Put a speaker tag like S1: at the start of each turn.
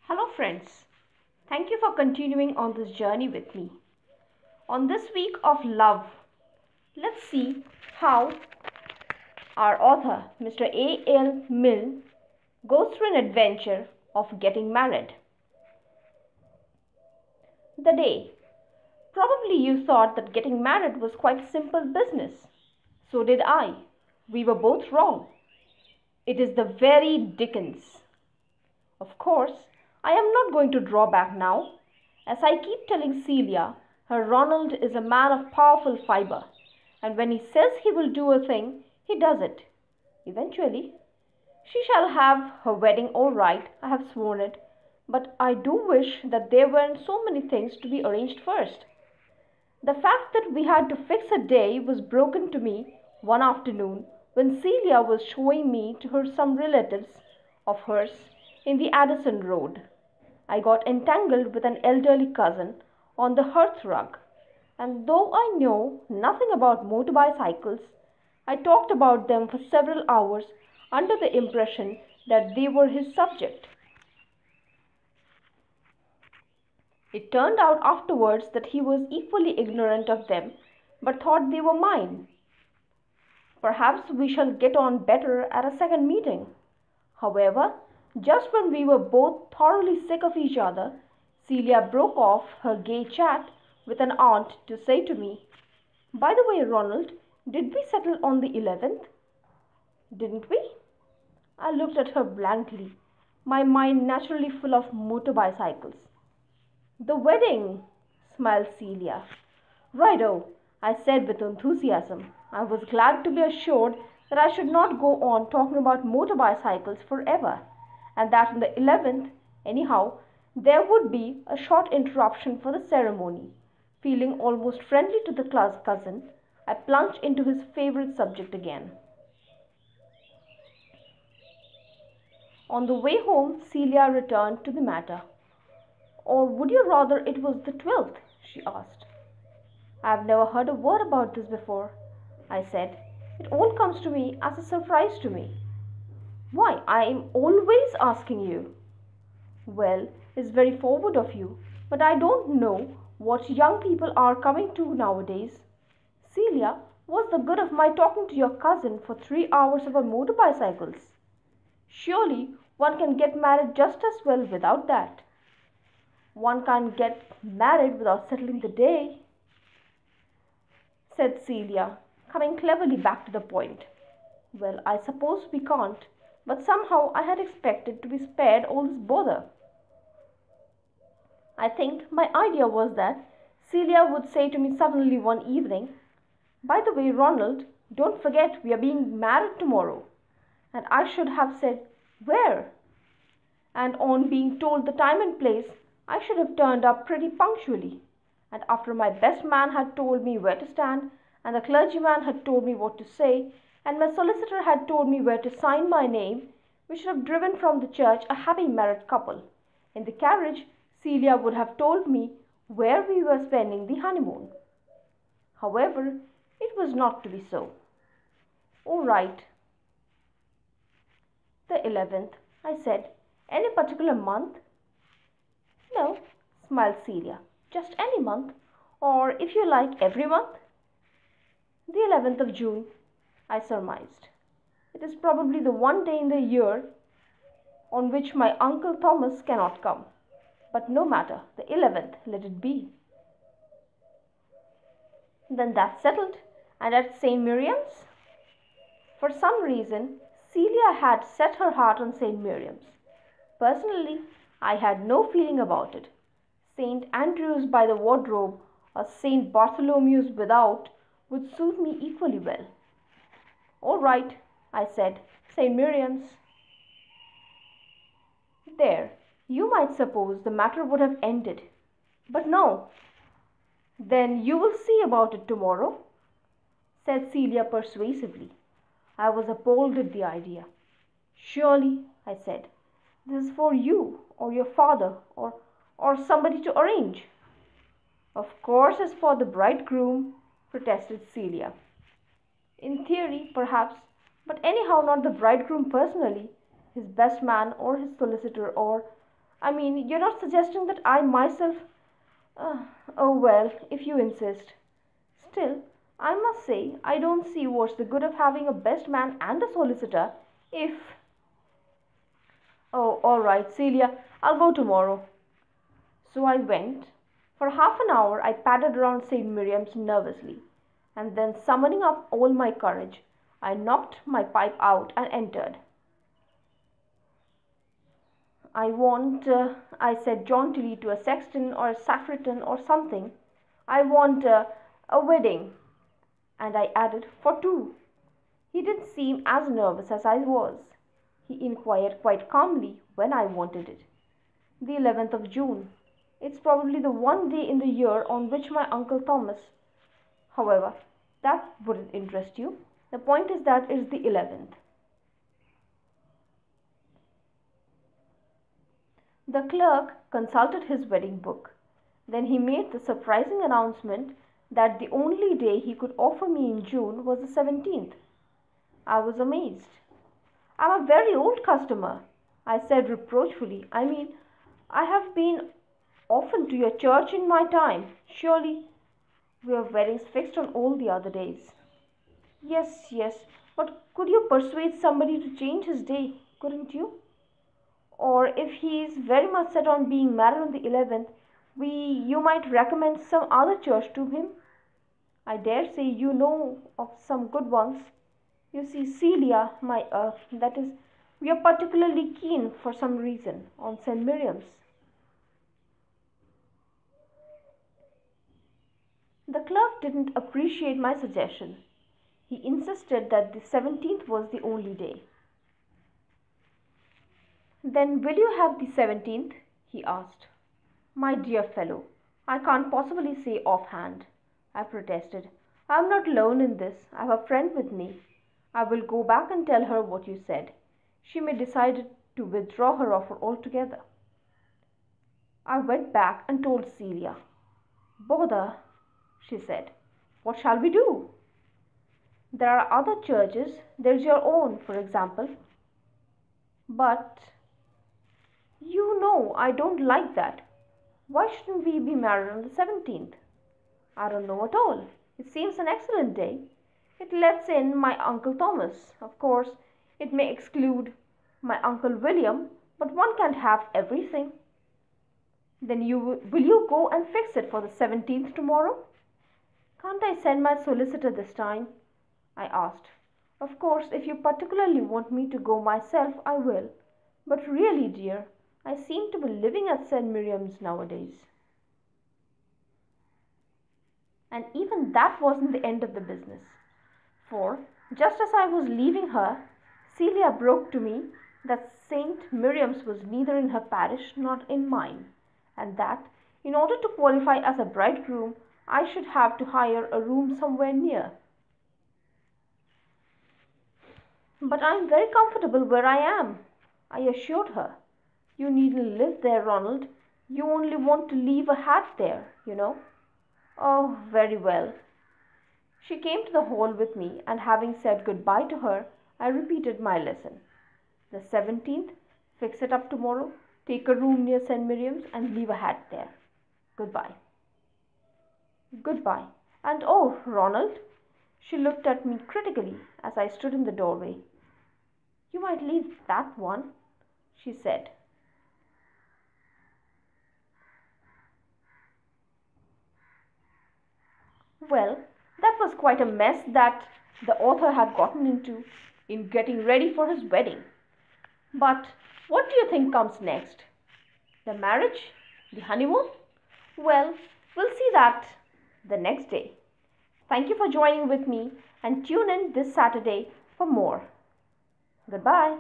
S1: Hello, friends. Thank you for continuing on this journey with me. On this week of love, let's see how our author, Mr. A.L. Milne, goes through an adventure of getting married. The day. Probably you thought that getting married was quite simple business. So did I. We were both wrong. It is the very Dickens. Of course, I am not going to draw back now. As I keep telling Celia, her Ronald is a man of powerful fibre, and when he says he will do a thing, he does it. Eventually, she shall have her wedding all right, I have sworn it, but I do wish that there weren't so many things to be arranged first. The fact that we had to fix a day was broken to me one afternoon when Celia was showing me to her some relatives of hers in the Addison Road. I got entangled with an elderly cousin on the hearthrug, and though I know nothing about motor bicycles, I talked about them for several hours under the impression that they were his subject. It turned out afterwards that he was equally ignorant of them, but thought they were mine. Perhaps we shall get on better at a second meeting. However, just when we were both thoroughly sick of each other, Celia broke off her gay chat with an aunt to say to me, "By the way, Ronald, did we settle on the 11th? Didn't we?" I looked at her blankly, my mind naturally full of motor bicycles. "The wedding," smiled Celia. "Righto," I said with enthusiasm. I was glad to be assured that I should not go on talking about motor bicycles forever, and that on the 11th, anyhow, there would be a short interruption for the ceremony. Feeling almost friendly to the cousin, I plunged into his favorite subject again. On the way home, Celia returned to the matter. "Or would you rather it was the 12th?" she asked. "I've never heard a word about this before," I said. "It all comes to me as a surprise to me." "Why, I am always asking you." "Well, it's very forward of you, but I don't know what young people are coming to nowadays. Celia, what's the good of my talking to your cousin for 3 hours about motor bicycles? Surely one can get married just as well without that." "One can't get married without settling the day," said Celia, coming cleverly back to the point. "Well, I suppose we can't, but somehow I had expected to be spared all this bother." I think my idea was that Celia would say to me suddenly one evening, "By the way, Ronald, don't forget we are being married tomorrow." And I should have said, "Where?" And on being told the time and place, I should have turned up pretty punctually. And after my best man had told me where to stand, and the clergyman had told me what to say, and my solicitor had told me where to sign my name, we should have driven from the church a happy married couple. In the carriage, Celia would have told me where we were spending the honeymoon. However, it was not to be so. "All right. The 11th, I said. "Any particular month?" "No," smiled Celia. "Just any month, or if you like, every month." "The 11th of June," I surmised. "It is probably the one day in the year on which my Uncle Thomas cannot come. But no matter, the 11th, let it be." "Then that's settled. And at St. Miriam's?" For some reason, Celia had set her heart on St. Miriam's. Personally, I had no feeling about it. St. Andrew's by the wardrobe or St. Bartholomew's without would suit me equally well. "All right," I said, "St. Miriam's." There, you might suppose the matter would have ended. But no. "Then you will see about it tomorrow," said Celia persuasively. I was appalled at the idea. "Surely," I said, "this is for you or your father or somebody to arrange." "Of course it's for the bridegroom," protested Celia. "In theory, perhaps, but anyhow not the bridegroom personally, his best man or his solicitor or I mean, you're not suggesting that I myself. Uh, oh well, if you insist. Still, I must say, I don't see what's the good of having a best man and a solicitor if. Oh, all right, Celia, I'll go tomorrow. So I went. For half an hour, I padded around St. Miriam's nervously, and then, summoning up all my courage, I knocked my pipe out and entered. I said jauntily to a sexton or a sacristan or something, I want a wedding. And I added, for two. He didn't seem as nervous as I was. He inquired quite calmly when I wanted it. The 11th of June. It's probably the one day in the year on which my Uncle Thomas. However, that wouldn't interest you. The point is that it's the 11th. The clerk consulted his wedding book. Then he made the surprising announcement that the only day he could offer me in June was the 17th. I was amazed. I'm a very old customer, I said reproachfully. I mean, I have been often to your church in my time. Surely we have weddings fixed on all the other days. Yes, yes, but could you persuade somebody to change his day, couldn't you? Or if he is very much set on being married on the 11th, you might recommend some other church to him. I dare say you know of some good ones. You see, Celia, we are particularly keen for some reason on St. Miriam's. The clerk didn't appreciate my suggestion. He insisted that the 17th was the only day. Then will you have the 17th? He asked. My dear fellow, I can't possibly say offhand, I protested. I am not alone in this. I have a friend with me. I will go back and tell her what you said. She may decide to withdraw her offer altogether. I went back and told Celia. Bother, she said. What shall we do? There are other churches. There's your own, for example. But you know I don't like that. Why shouldn't we be married on the 17th? I don't know at all. It seems an excellent day. It lets in my Uncle Thomas. Of course, it may exclude my Uncle William, but one can't have everything. Then will you go and fix it for the 17th tomorrow? Can't I send my solicitor this time? I asked. Of course, if you particularly want me to go myself, I will. But really, dear, I seem to be living at St. Miriam's nowadays. And even that wasn't the end of the business. For, just as I was leaving her, Celia broke to me that St. Miriam's was neither in her parish nor in mine, and that, in order to qualify as a bridegroom, I should have to hire a room somewhere near. But I am very comfortable where I am, I assured her. You needn't live there, Ronald. You only want to leave a hat there, you know. Oh, very well. She came to the hall with me, and having said goodbye to her, I repeated my lesson. The 17th, fix it up tomorrow, take a room near St. Miriam's, and leave a hat there. Goodbye. Goodbye. And oh, Ronald, she looked at me critically as I stood in the doorway. You might leave that one, she said. Well, that was quite a mess that the author had gotten into in getting ready for his wedding. But what do you think comes next? The marriage? The honeymoon? Well, we'll see that the next day. Thank you for joining with me, and tune in this Saturday for more. Goodbye.